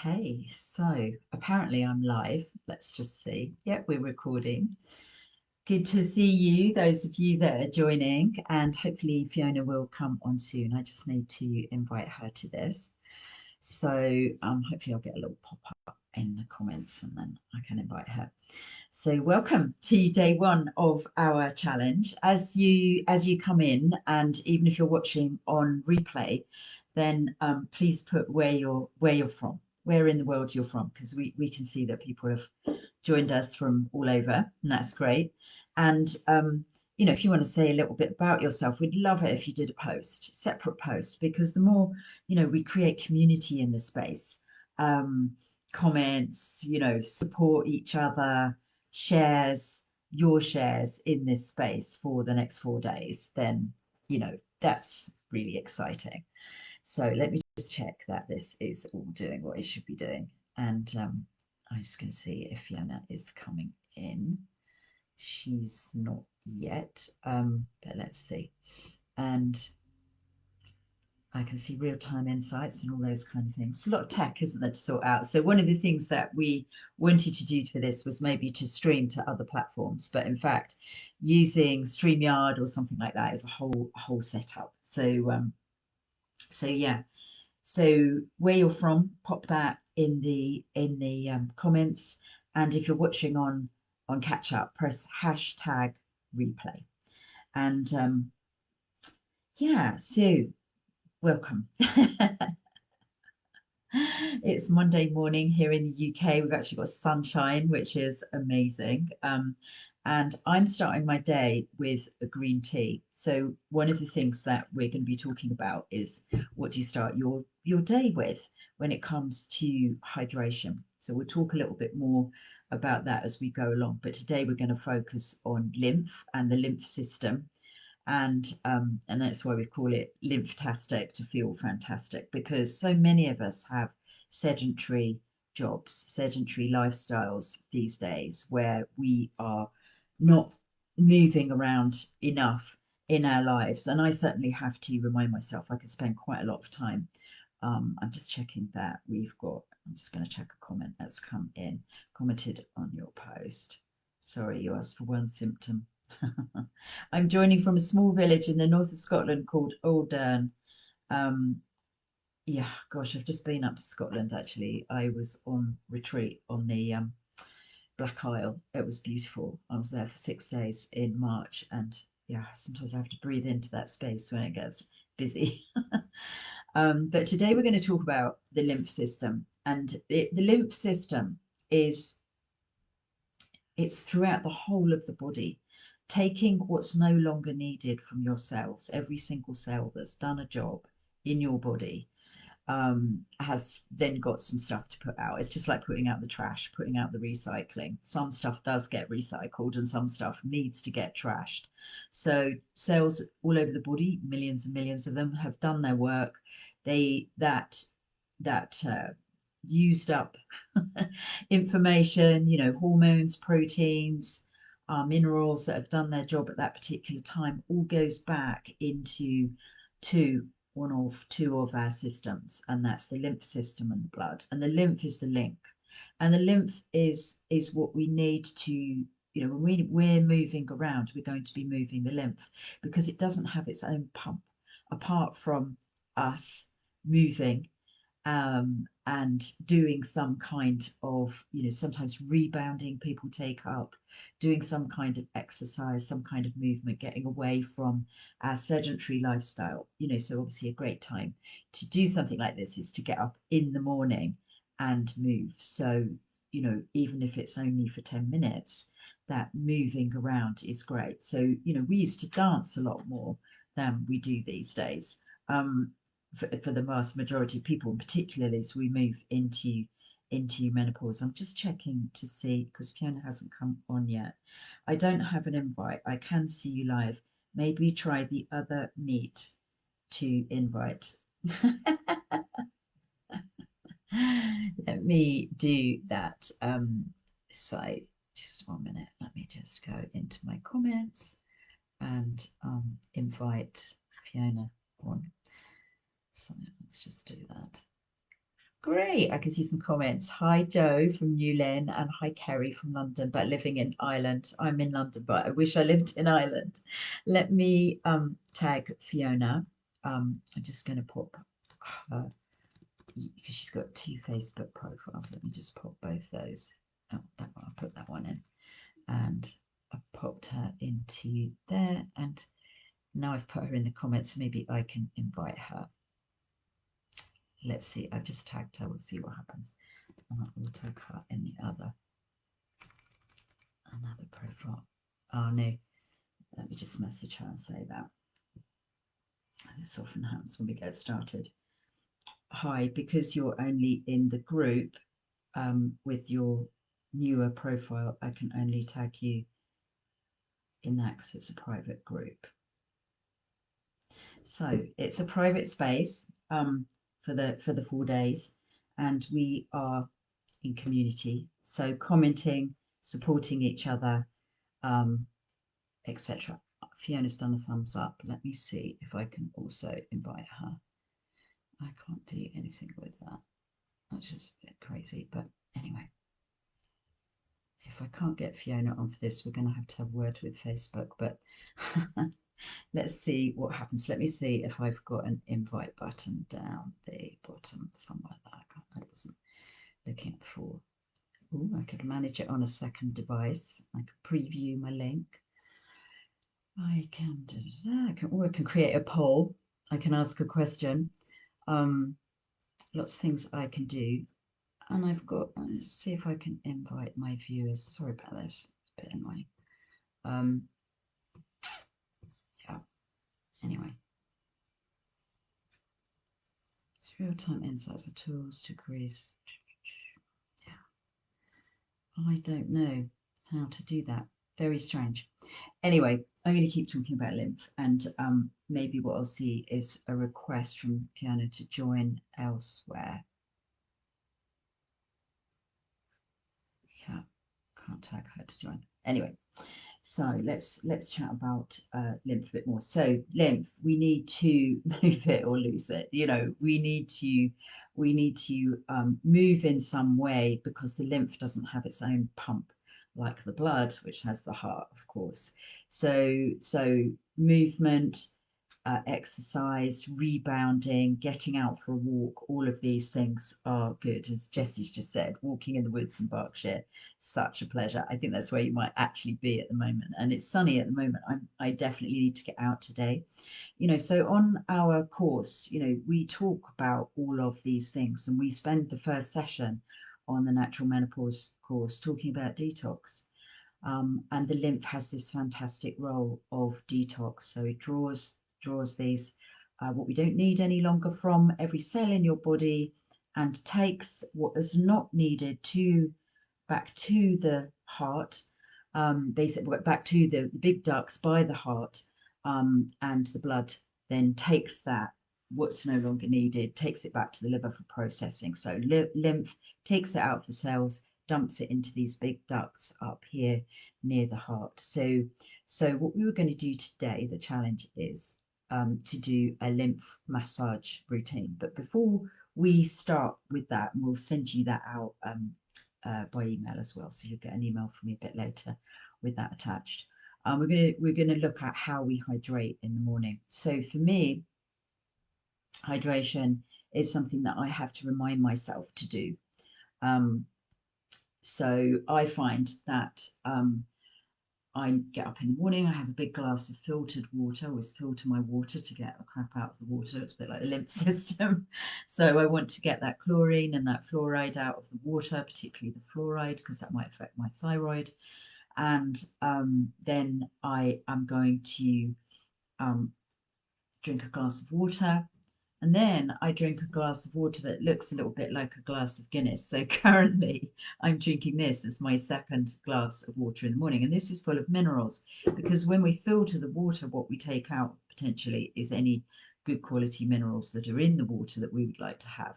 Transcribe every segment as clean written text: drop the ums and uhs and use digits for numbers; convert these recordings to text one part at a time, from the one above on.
Hey, so apparently I'm live. Let's just see. Yep, we're recording. Good to see you, those of you that are joining, and hopefully Fiona will come on soon. I just need to invite her to this. So hopefully I'll get a little pop-up in the comments and then I can invite her. So welcome to day one of our challenge. As you come in, and even if you're watching on replay, then please put where you're from, where in the world you're from, because we can see that people have joined us from all over, and that's great. And if you want to say a little bit about yourself, we'd love it if you did a post, separate post, because the more we create community in the space, comments, support each other, shares, your shares in this space for the next 4 days, then that's really exciting. So let me just check that this is all doing what it should be doing. And I'm just going to see if Fiona is coming in. She's not yet, but let's see. And I can see real-time insights and all those kind of things. It's a lot of tech, isn't there, to sort out? So one of the things that we wanted to do for this was maybe to stream to other platforms, but in fact, using StreamYard or something like that is a whole setup. So yeah. So where you're from, pop that in the comments, and if you're watching on catch up, press hashtag replay. And yeah, so welcome. It's Monday morning here in the UK. We've actually got sunshine, which is amazing. And I'm starting my day with a green tea. So one of the things that we're going to be talking about is what do you start your day with when it comes to hydration. So we'll talk a little bit more about that as we go along. But today we're going to focus on lymph and the lymph system. And that's why we call it Lymphtastic, to feel fantastic, because so many of us have sedentary jobs, sedentary lifestyles these days, where we are not moving around enough in our lives. And I certainly have to remind myself I could spend quite a lot of time. I'm just checking that we've got, I'm just going to check a comment that's come in, commented on your post. Sorry, you asked for one symptom. I'm joining from a small village in the north of Scotland called Oldern. Yeah, gosh, I've just been up to Scotland actually. I was on retreat on the Black Isle. It was beautiful. I was there for 6 days in March, and yeah, sometimes I have to breathe into that space when it gets busy. But today we're going to talk about the lymph system, and the lymph system it's throughout the whole of the body, taking what's no longer needed from your cells. Every single cell that's done a job in your body has then got some stuff to put out. It's just like putting out the trash, putting out the recycling. Some stuff does get recycled and some stuff needs to get trashed. So cells all over the body, millions and millions of them, have done their work. That used up information, hormones, proteins, minerals that have done their job at that particular time, all goes back into two of our systems, and that's the lymph system and the blood. And the lymph is the link, and the lymph is what we need to, when we're moving around, we're going to be moving the lymph, because it doesn't have its own pump apart from us moving and doing some kind of, sometimes rebounding people take up, doing some kind of exercise, some kind of movement, getting away from our sedentary lifestyle. So obviously a great time to do something like this is to get up in the morning and move. So, even if it's only for 10 minutes, that moving around is great. So, we used to dance a lot more than we do these days. For the vast majority of people, particularly as we move into menopause. I'm just checking to see, because Fiona hasn't come on yet. I don't have an invite. I can see you live. Maybe try the other meet to invite. Let me do that. So just 1 minute. Let me just go into my comments and invite Fiona on. So let's just do that. Great. I can see some comments. Hi, Joe from New Lynn, and hi, Kerry from London, but living in Ireland. I'm in London, but I wish I lived in Ireland. Let me tag Fiona. I'm just going to pop her because she's got two Facebook profiles. Let me just pop both those. Oh, that one. I'll put that one in, and I popped her into there. And now I've put her in the comments. Maybe I can invite her. Let's see. I've just tagged her. We'll see what happens. We'll tag her in the another profile. Oh no. Let me just message her and say that. This often happens when we get started. Hi, because you're only in the group with your newer profile, I can only tag you in that because it's a private group. So it's a private space for the 4 days, and we are in community. So commenting, supporting each other, etc. Fiona's done a thumbs up. Let me see if I can also invite her. I can't do anything with that. That's just a bit crazy. But anyway, if I can't get Fiona on for this, we're going to have a word with Facebook. But let's see what happens. Let me see if I've got an invite button down the bottom somewhere that I wasn't looking at before. Oh, I could manage it on a second device. I could preview my link. I can create a poll. I can ask a question. Lots of things I can do. And I've got, let's see if I can invite my viewers. Sorry about this, it's a bit annoying. Yeah, anyway. It's real-time insights or tools to increase. Yeah, I don't know how to do that. Very strange. Anyway, I'm going to keep talking about lymph, and maybe what I'll see is a request from Fiona to join elsewhere. Yeah, can't tag her to join. Anyway, so let's chat about lymph a bit more. So lymph, we need to move it or lose it. You know, we need to move in some way because the lymph doesn't have its own pump like the blood, which has the heart, of course. So movement, exercise, rebounding, getting out for a walk, all of these things are good. As Jessie's just said, walking in the woods in Berkshire, such a pleasure. I think that's where you might actually be at the moment. And it's sunny at the moment. I definitely need to get out today. You know, so on our course, you know, we talk about all of these things, and we spend the first session on the Natural Menopause course talking about detox. And the lymph has this fantastic role of detox. So it draws these what we don't need any longer from every cell in your body, and takes what is not needed back to the heart, basically back to the big ducts by the heart, and the blood then takes that what's no longer needed, takes it back to the liver for processing. So lymph takes it out of the cells, dumps it into these big ducts up here near the heart. So what we were going to do today, the challenge is to do a lymph massage routine. But before we start with that, and we'll send you that out by email as well, so you'll get an email from me a bit later with that attached. We're gonna look at how we hydrate in the morning. So for me, hydration is something that I have to remind myself to do. So I find that I get up in the morning, I have a big glass of filtered water. I always filter my water to get the crap out of the water. It's a bit like the lymph system. So I want to get that chlorine and that fluoride out of the water, particularly the fluoride, because that might affect my thyroid. And then I am going to drink a glass of water. And then I drink a glass of water that looks a little bit like a glass of Guinness. So currently I'm drinking this as my second glass of water in the morning. And this is full of minerals, because when we filter the water, what we take out potentially is any good quality minerals that are in the water that we would like to have.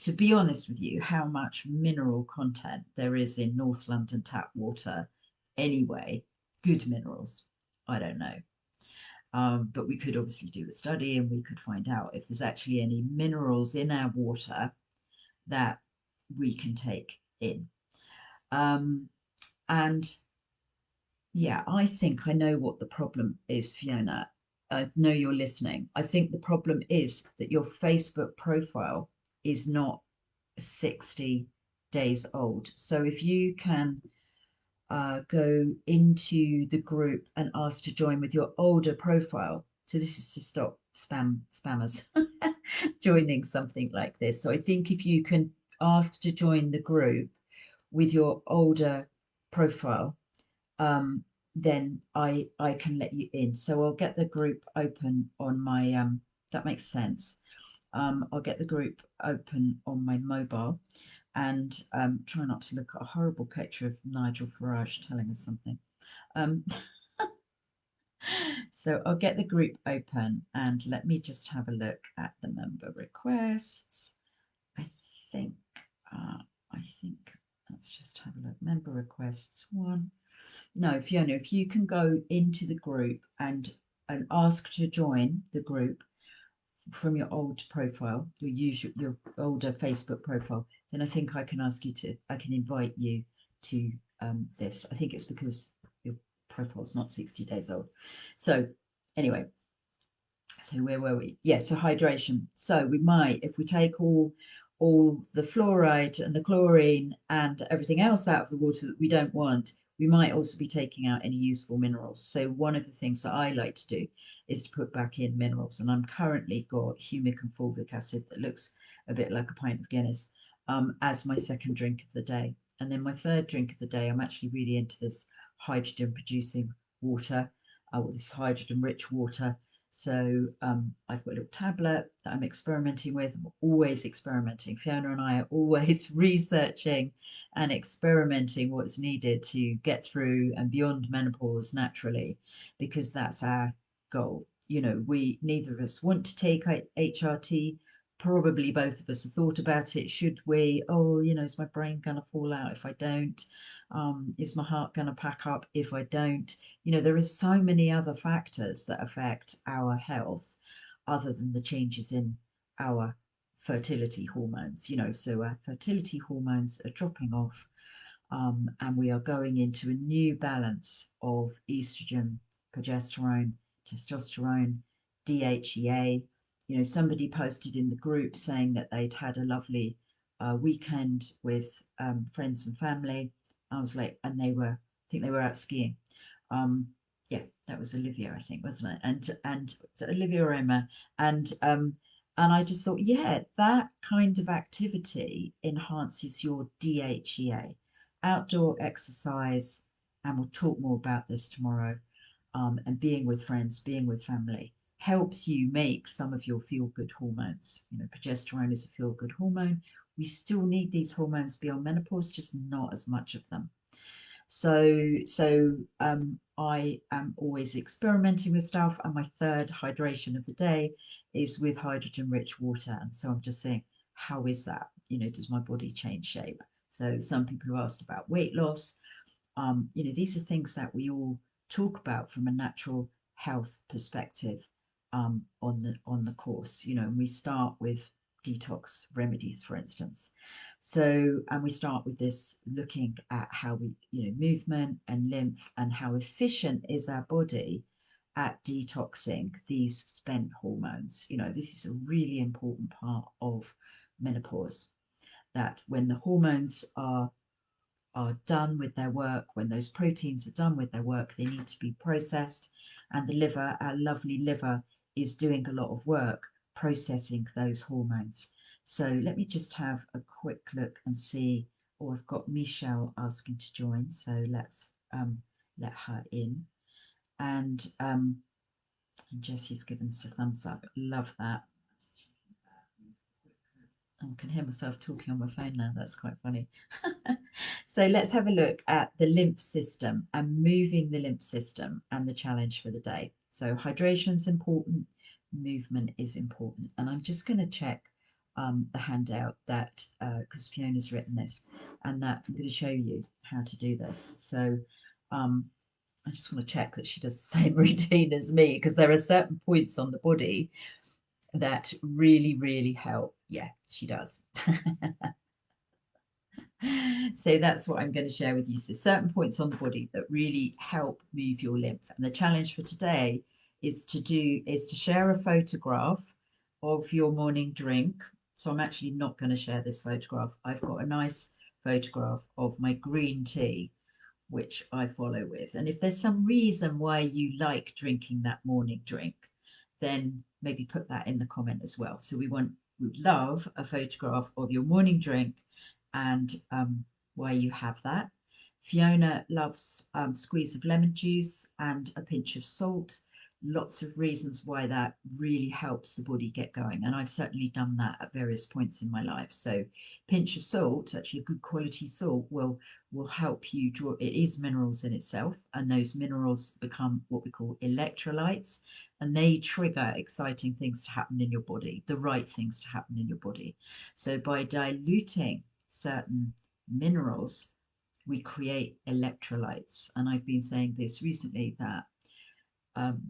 To be honest with you, how much mineral content there is in North London tap water anyway, good minerals, I don't know. But we could obviously do a study and we could find out if there's actually any minerals in our water that we can take in. And yeah, I think I know what the problem is, Fiona. I know you're listening. I think the problem is that your Facebook profile is not 60 days old. So if you can go into the group and ask to join with your older profile. So this is to stop spammers joining something like this. So I think if you can ask to join the group with your older profile, then I can let you in. So I'll get the group open on my that makes sense. I'll get the group open on my mobile and try not to look at a horrible picture of Nigel Farage telling us something. So I'll get the group open and let me just have a look at the member requests. I think let's just have a look. Member requests 1. No, Fiona, if you can go into the group and ask to join the group from your old profile, your older Facebook profile, then I think I can invite you to this. I think it's because your profile's not 60 days old. So anyway, so where were we? Yeah, so hydration. So we might, if we take all the fluoride and the chlorine and everything else out of the water that we don't want, we might also be taking out any useful minerals. So one of the things that I like to do is to put back in minerals. And I'm currently got humic and fulvic acid that looks a bit like a pint of Guinness as my second drink of the day. And then my third drink of the day, I'm actually really into this hydrogen producing water, or this hydrogen rich water. So I've got a little tablet that I'm experimenting with. I'm always experimenting. Fiona and I are always researching and experimenting what's needed to get through and beyond menopause naturally, because that's our goal. You know, neither of us want to take HRT. Probably both of us have thought about it. Should we? Oh, you know, is my brain going to fall out if I don't? Is my heart going to pack up if I don't? You know, there are so many other factors that affect our health other than the changes in our fertility hormones. You know, so our fertility hormones are dropping off, and we are going into a new balance of estrogen, progesterone, testosterone, DHEA. You know, somebody posted in the group saying that they'd had a lovely weekend with friends and family. I was like, and I think they were out skiing. Yeah, that was Olivia, I think, wasn't it? And Olivia or Emma, and I just thought, yeah, that kind of activity enhances your DHEA, outdoor exercise, and we'll talk more about this tomorrow. And being with friends, being with family helps you make some of your feel-good hormones. You know, progesterone is a feel-good hormone. We still need these hormones beyond menopause, just not as much of them. So I am always experimenting with stuff, and my third hydration of the day is with hydrogen-rich water. And so I'm just saying, how is that? You know, does my body change shape? So some people have asked about weight loss. You know, these are things that we all talk about from a natural health perspective on the course. You know, and we start with detox remedies, for instance. So, and we start with this looking at how we, you know, movement and lymph and how efficient is our body at detoxing these spent hormones. You know, this is a really important part of menopause, that when the hormones are done with their work, when those proteins are done with their work, they need to be processed. And the liver, our lovely liver, is doing a lot of work processing those hormones. So let me just have a quick look and see. Oh, I've got Michelle asking to join. So let's let her in. And Jessie's given us a thumbs up. Love that. I can hear myself talking on my phone now. That's quite funny. So let's have a look at the lymph system and moving the lymph system and the challenge for the day. So hydration is important, movement is important. And I'm just going to check the handout that, because Fiona's written this, and that I'm going to show you how to do this. So I just want to check that she does the same routine as me, because there are certain points on the body that really, really help. Yeah, she does. So that's what I'm going to share with you. So certain points on the body that really help move your lymph. And the challenge for today is to share a photograph of your morning drink. So I'm actually not going to share this photograph. I've got a nice photograph of my green tea, which I follow with. And if there's some reason why you like drinking that morning drink, then maybe put that in the comment as well. So we'd love a photograph of your morning drink and why you have that. Fiona loves squeeze of lemon juice and a pinch of salt. Lots of reasons why that really helps the body get going. And I've certainly done that at various points in my life. So pinch of salt, actually a good quality salt, will help you draw. It is minerals in itself, and those minerals become what we call electrolytes, and they trigger exciting things to happen in your body, the right things to happen in your body. So by diluting certain minerals, we create electrolytes. And I've been saying this recently that um,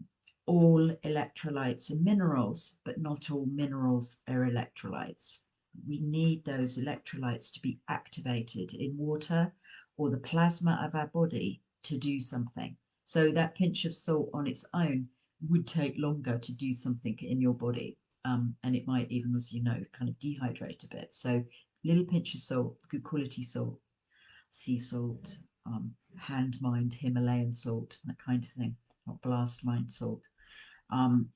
all electrolytes are minerals, but not all minerals are electrolytes. We need those electrolytes to be activated in water or the plasma of our body to do something. So that pinch of salt on its own would take longer to do something in your body. And it might even, as you know, kind of dehydrate a bit. So little pinch of salt, good quality salt, sea salt, hand mined Himalayan salt, that kind of thing, not blast mined salt,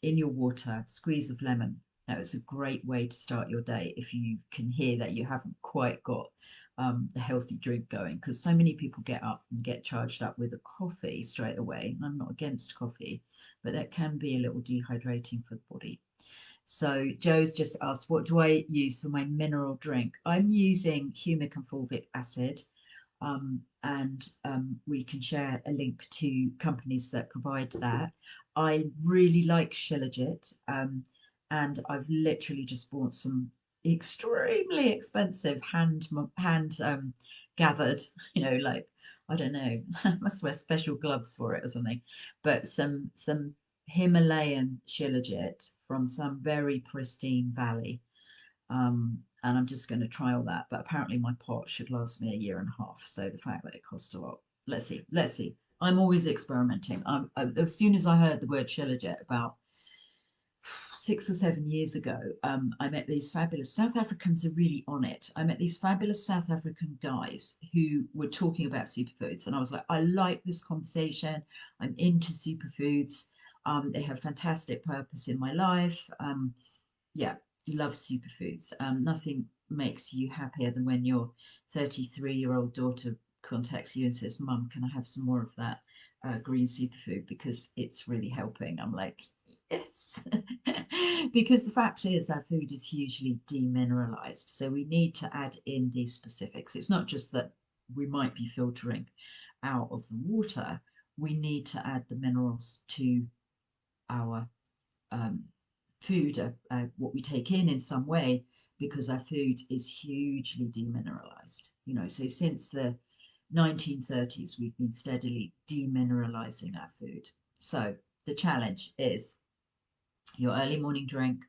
in your water, squeeze of lemon. Now, it's a great way to start your day if you can hear that you haven't quite got the healthy drink going, because so many people get up and get charged up with a coffee straight away. I'm not against coffee, but that can be a little dehydrating for the body. So Joe's just asked, what do I use for my mineral drink? I'm using humic and fulvic acid, and we can share a link to companies that provide that. I really like Shilajit, and I've literally just bought some extremely expensive hand gathered, like I don't know, I must wear special gloves for it or something, but some Himalayan Shilajit from some very pristine valley. And I'm just going to trial that. But apparently my pot should last me a year and a half. So the fact that it cost a lot, let's see, let's see. I'm always experimenting. As soon as I heard the word Shilajit about 6 or 7 years ago, I met these fabulous South Africans are really on it. I met these fabulous South African guys who were talking about superfoods, and I was like, I like this conversation. I'm into superfoods. They have fantastic purpose in my life. Yeah, love superfoods. Nothing makes you happier than when your 33-year-old daughter contacts you and says, Mum, can I have some more of that green superfood because it's really helping? I'm like, yes. Because the fact is, our food is hugely demineralized. So we need to add in these specifics. It's not just that we might be filtering out of the water, we need to add the minerals to our um, food, what we take in some way, because our food is hugely demineralized. So since the 1930s, we've been steadily demineralizing our food. So the challenge is your early morning drink.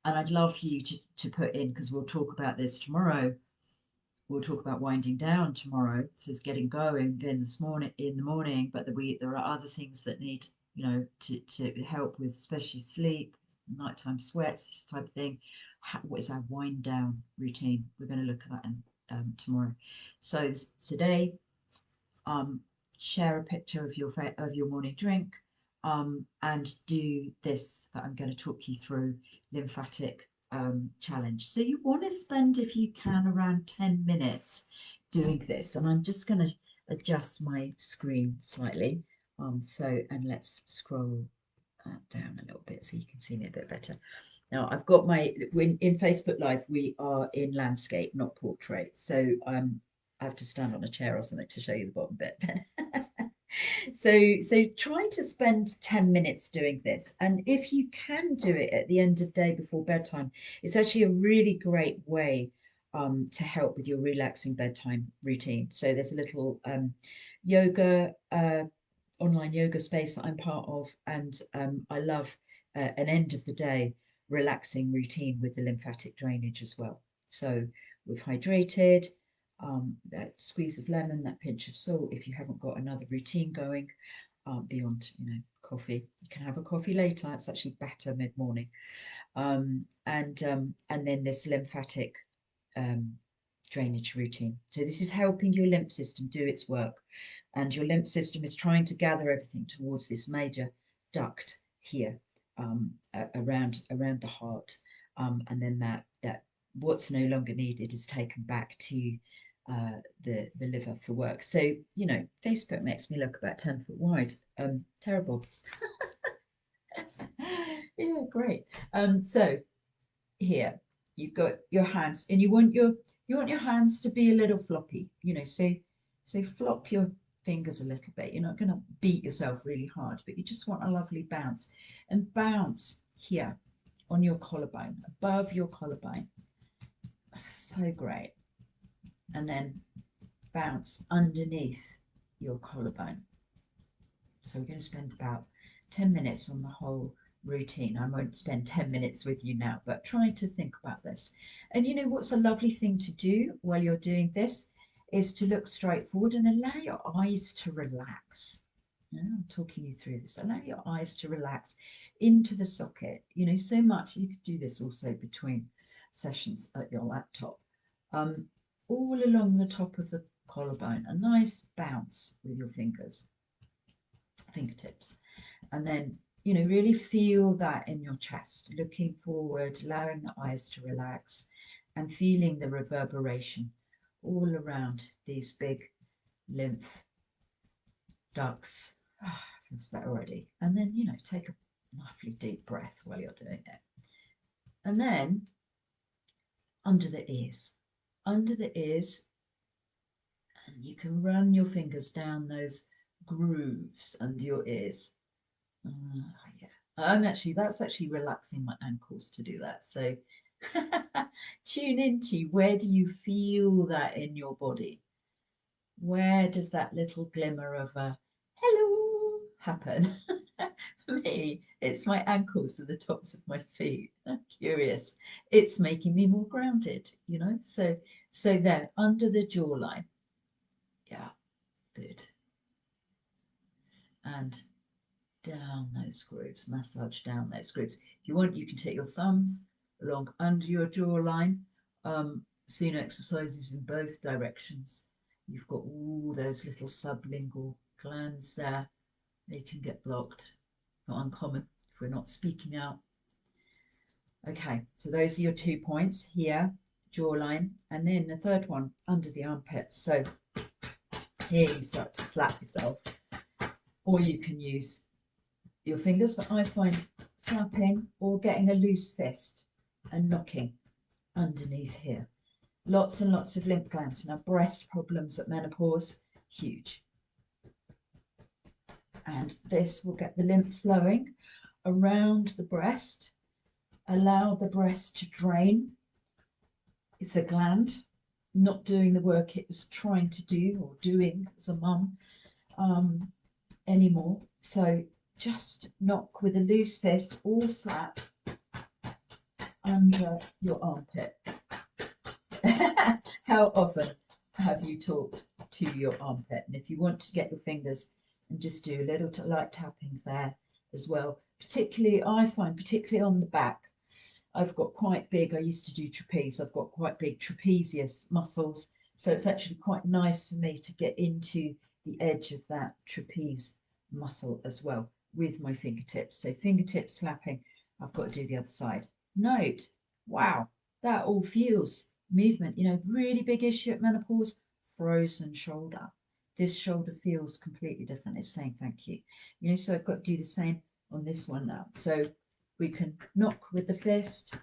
And I'd love for you to put in, because we'll talk about this tomorrow. We'll talk about winding down tomorrow. So it's getting going again in the morning, but there are other things that need, to help with, especially sleep, nighttime sweats, this type of thing. What is our wind down routine? We're going to look at that tomorrow. So today, um, share a picture of your morning drink, and do this that I'm going to talk you through, lymphatic challenge. So you want to spend, if you can, around 10 minutes doing this. And I'm just going to adjust my screen slightly. And let's scroll down a little bit so you can see me a bit better. Now I've got in Facebook Live, we are in landscape, not portrait. So I have to stand on a chair or something to show you the bottom bit. So try to spend 10 minutes doing this. And if you can do it at the end of day before bedtime, it's actually a really great way to help with your relaxing bedtime routine. So there's a little yoga online yoga space that I'm part of, and I love an end of the day relaxing routine with the lymphatic drainage as well. So we've hydrated, that squeeze of lemon, that pinch of salt. If you haven't got another routine going beyond, coffee, you can have a coffee later. It's actually better mid-morning. And then this lymphatic drainage routine. So this is helping your lymph system do its work, and your lymph system is trying to gather everything towards this major duct here around the heart, and then that what's no longer needed is taken back to the liver for work. So Facebook makes me look about 10 foot wide. Terrible. Yeah, great. So here you've got your hands, and you want your hands to be a little floppy, so flop your fingers a little bit. You're not going to beat yourself really hard, but you just want a lovely bounce, and bounce here on your collarbone, above your collarbone. So great. And then bounce underneath your collarbone. So we're going to spend about 10 minutes on the whole routine. I won't spend 10 minutes with you now, but try to think about this. And what's a lovely thing to do while you're doing this is to look straight forward and allow your eyes to relax. I'm talking you through this. Allow your eyes to relax into the socket. So much. You could do this also between sessions at your laptop. All along the top of the collarbone, a nice bounce with your fingertips. And then, really feel that in your chest, looking forward, allowing the eyes to relax, and feeling the reverberation all around these big lymph ducts. Feels better already. And then, take a lovely deep breath while you're doing it. And then under the ears, and you can run your fingers down those grooves under your ears. Yeah. That's actually relaxing my ankles to do that. So tune into, where do you feel that in your body? Where does that little glimmer of a hello happen? For me, it's my ankles and the tops of my feet. I'm curious. It's making me more grounded, So there, under the jawline. Yeah, good. And down those grooves, massage down those grooves. If you want, you can take your thumbs along under your jawline. Seen exercises in both directions. You've got all those little sublingual glands there. They can get blocked. Not uncommon if we're not speaking out. Okay, so those are your 2 points here, jawline, and then the third one under the armpits. So here you start to slap yourself, or you can use your fingers, but I find slapping or getting a loose fist and knocking underneath here. Lots and lots of lymph glands. Now, breast problems at menopause, huge. And this will get the lymph flowing around the breast, allow the breast to drain. It's a gland not doing the work it was trying to do or doing as a mum anymore. So just knock with a loose fist or slap under your armpit. How often have you talked to your armpit? And if you want to get your fingers and just do a little light tapping there as well, particularly I find, particularly on the back, I've got quite big, I used to do trapeze, I've got quite big trapezius muscles, so it's actually quite nice for me to get into the edge of that trapeze muscle as well with my fingertips. So fingertips slapping, I've got to do the other side. Note, wow, that all feels movement. Really big issue at menopause, frozen shoulder. This shoulder feels completely different. It's saying thank you. So I've got to do the same on this one now. So we can knock with the fist,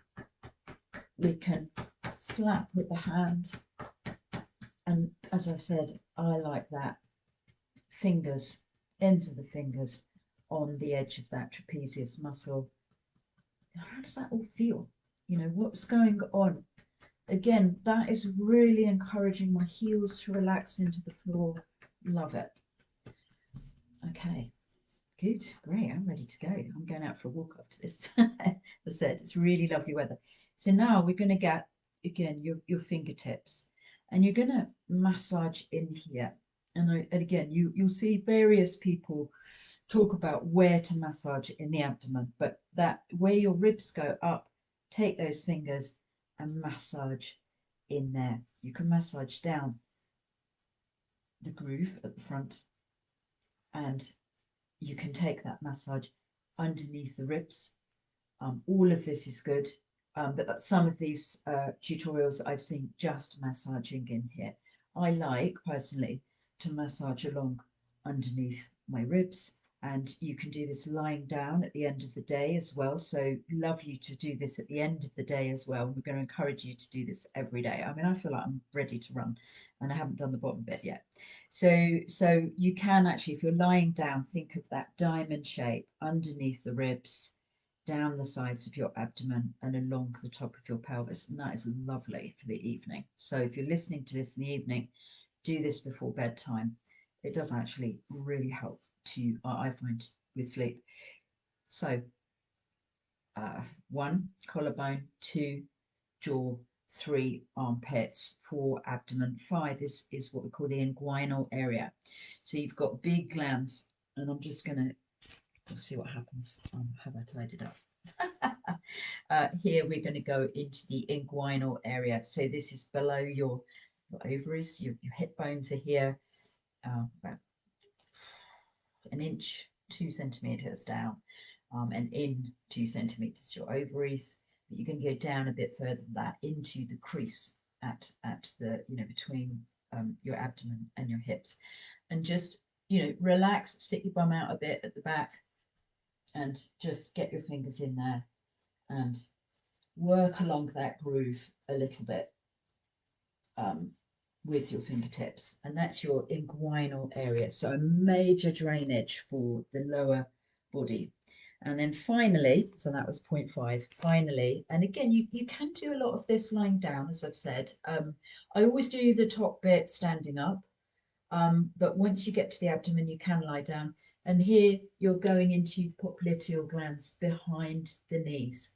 we can slap with the hand, and as I've said, I like that fingers, ends of the fingers on the edge of that trapezius muscle. How does that all feel? What's going on? Again, that is really encouraging my heels to relax into the floor. Love it. Okay, Good, great. I'm ready to go. I'm going out for a walk after this. As I said, it's really lovely weather. So now we're going to get, again, your fingertips, and you're going to massage in here. And again, you'll see various people talk about where to massage in the abdomen, but that where your ribs go up, take those fingers and massage in there. You can massage down the groove at the front, and you can take that massage underneath the ribs. All of this is good, but some of these tutorials I've seen just massaging in here. I like personally to massage along underneath my ribs, and you can do this lying down at the end of the day as well. So love you to do this at the end of the day as well. We're going to encourage you to do this every day. I mean, I feel like I'm ready to run, and I haven't done the bottom bit yet. So you can actually, if you're lying down, think of that diamond shape underneath the ribs, down the sides of your abdomen and along the top of your pelvis. And that is lovely for the evening. So if you're listening to this in the evening, do this before bedtime. It does actually really help to, I find, with sleep. So 1, collarbone, 2, jaw, 3, armpits, 4, abdomen, 5 is what we call the inguinal area. So you've got big glands, and I'm just going to, we'll see what happens. Have I tied it up? Here we're going to go into the inguinal area. So this is below your ovaries. Your hip bones are here, about an inch, 2 centimeters down, and in 2 centimeters your ovaries. But you can go down a bit further than that into the crease at the, between your abdomen and your hips, and just, relax, stick your bum out a bit at the back, and just get your fingers in there and work along that groove a little bit with your fingertips. And that's your inguinal area. So a major drainage for the lower body. And then finally, so that was 0.5, finally, and again, you can do a lot of this lying down, as I've said. I always do the top bit standing up, but once you get to the abdomen, you can lie down. And here you're going into the popliteal glands behind the knees.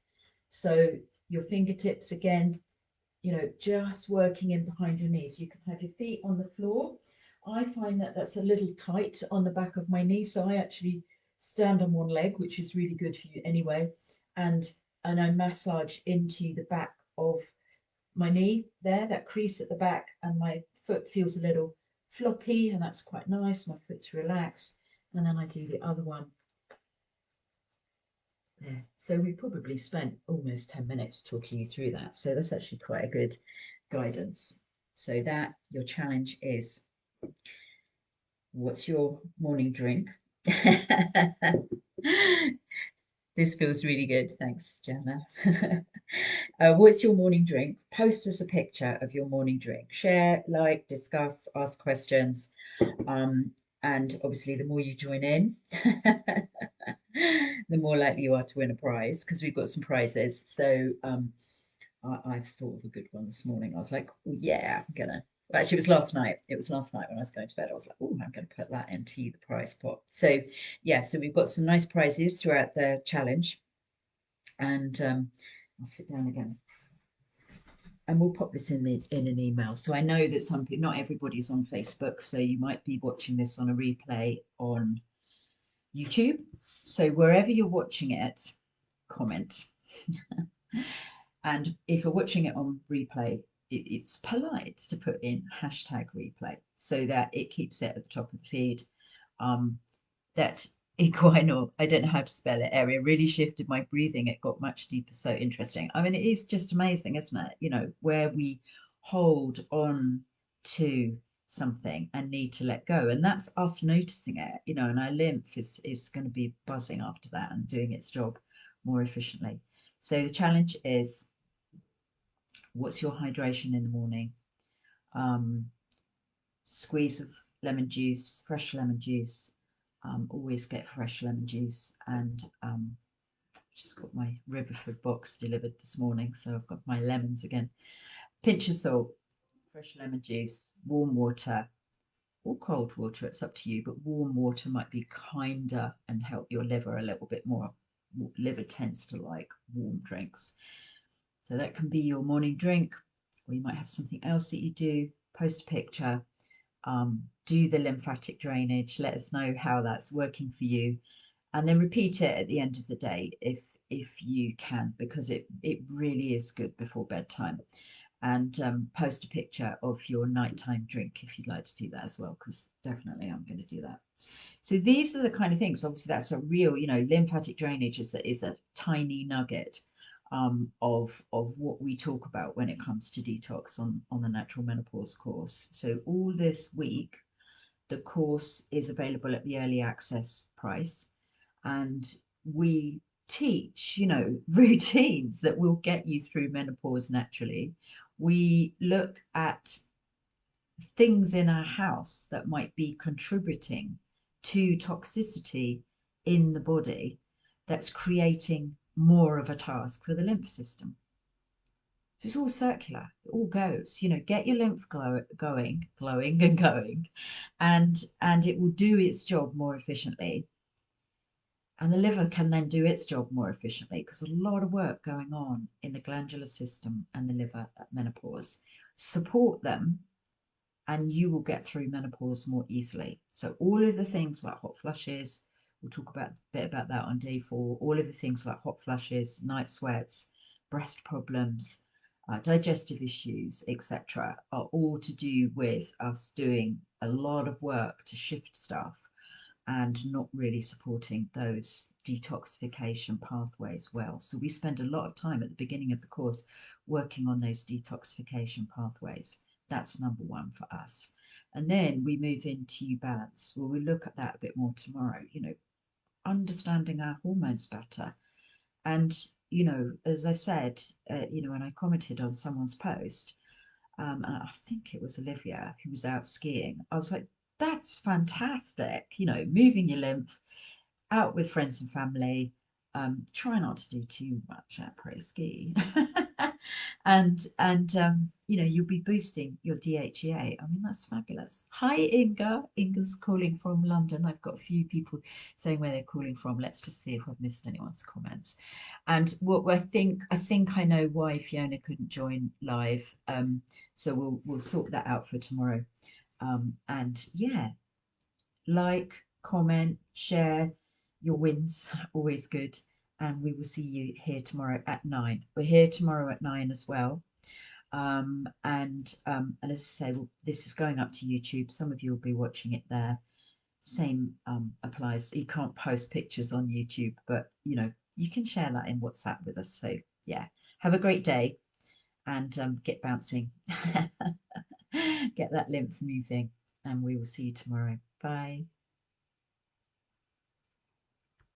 So your fingertips, again, just working in behind your knees. You can have your feet on the floor. I find that that's a little tight on the back of my knee, so I actually stand on one leg, which is really good for you anyway, and I massage into the back of my knee there, that crease at the back, and my foot feels a little floppy, and that's quite nice. My foot's relaxed, and then I do the other one there. So we probably spent almost 10 minutes talking you through that. So that's actually quite a good guidance. So that your challenge is, what's your morning drink? This feels really good. Thanks, Jana. What's your morning drink? Post us a picture of your morning drink. Share, like, discuss, ask questions. And obviously, the more you join in, the more likely you are to win a prize, because we've got some prizes. So I've thought of a good one this morning. I was like, oh, yeah, I'm gonna. Well, actually, it was last night. It was last night when I was going to bed. I was like, oh, I'm going to put that into the prize pot. So yeah, so we've got some nice prizes throughout the challenge, and I'll sit down again. And we'll pop this in an email. So I know that some people, not everybody's on Facebook, so you might be watching this on a replay on YouTube. So wherever you're watching it, comment. And if you're watching it on replay, it's polite to put in #replay so that it keeps it at the top of the feed. That inguinal, I don't know how to spell it, area really shifted my breathing. It got much deeper. So interesting. I mean, it is just amazing, isn't it? Where we hold on to something and need to let go. And that's us noticing it, and our lymph is going to be buzzing after that and doing its job more efficiently. So the challenge is, what's your hydration in the morning? Squeeze of lemon juice, fresh lemon juice. Always get fresh lemon juice. And just got my Riverford box delivered this morning, so I've got my lemons again. Pinch of salt, fresh lemon juice, warm water, or cold water, it's up to you, but warm water might be kinder and help your liver a little bit more. Liver tends to like warm drinks. So that can be your morning drink, or you might have something else that you do. Post a picture, do the lymphatic drainage, let us know how that's working for you, and then repeat it at the end of the day if you can, because it really is good before bedtime. And post a picture of your nighttime drink if you'd like to do that as well, because definitely I'm going to do that. So these are the kind of things. Obviously, that's a real, lymphatic drainage is a tiny nugget of what we talk about when it comes to detox on the Natural Menopause course. So all this week, the course is available at the early access price, and we teach, routines that will get you through menopause naturally. We look at things in our house that might be contributing to toxicity in the body that's creating more of a task for the lymph system. So it's all circular, it all goes, get your lymph glowing and going, and it will do its job more efficiently. And the liver can then do its job more efficiently, because a lot of work going on in the glandular system and the liver at menopause. Support them and you will get through menopause more easily. So all of the things like hot flushes, we'll talk about a bit about that on day 4. All of the things like hot flushes, night sweats, breast problems, digestive issues, etc., are all to do with us doing a lot of work to shift stuff and not really supporting those detoxification pathways well. So we spend a lot of time at the beginning of the course working on those detoxification pathways. That's number 1 for us. And then we move into balance. Well, we'll look at that a bit more tomorrow, understanding our hormones better. And, as I've said, when I commented on someone's post, and I think it was Olivia who was out skiing, I was like, that's fantastic, moving your lymph, out with friends and family. Try not to do too much après ski. and you'll be boosting your DHEA. I mean, that's fabulous. Hi, Inga. Inga's calling from London. I've got a few people saying where they're calling from. Let's just see if I've missed anyone's comments. And what I think I know why Fiona couldn't join live. So we'll sort that out for tomorrow. And yeah, like, comment, share your wins, always good. And we will see you here tomorrow at 9. We're here tomorrow at 9 as well. And as I say, well, this is going up to YouTube. Some of you will be watching it there. Same applies. You can't post pictures on YouTube, but you can share that in WhatsApp with us. So yeah, have a great day and get bouncing. Get that lymph moving, and we will see you tomorrow. Bye.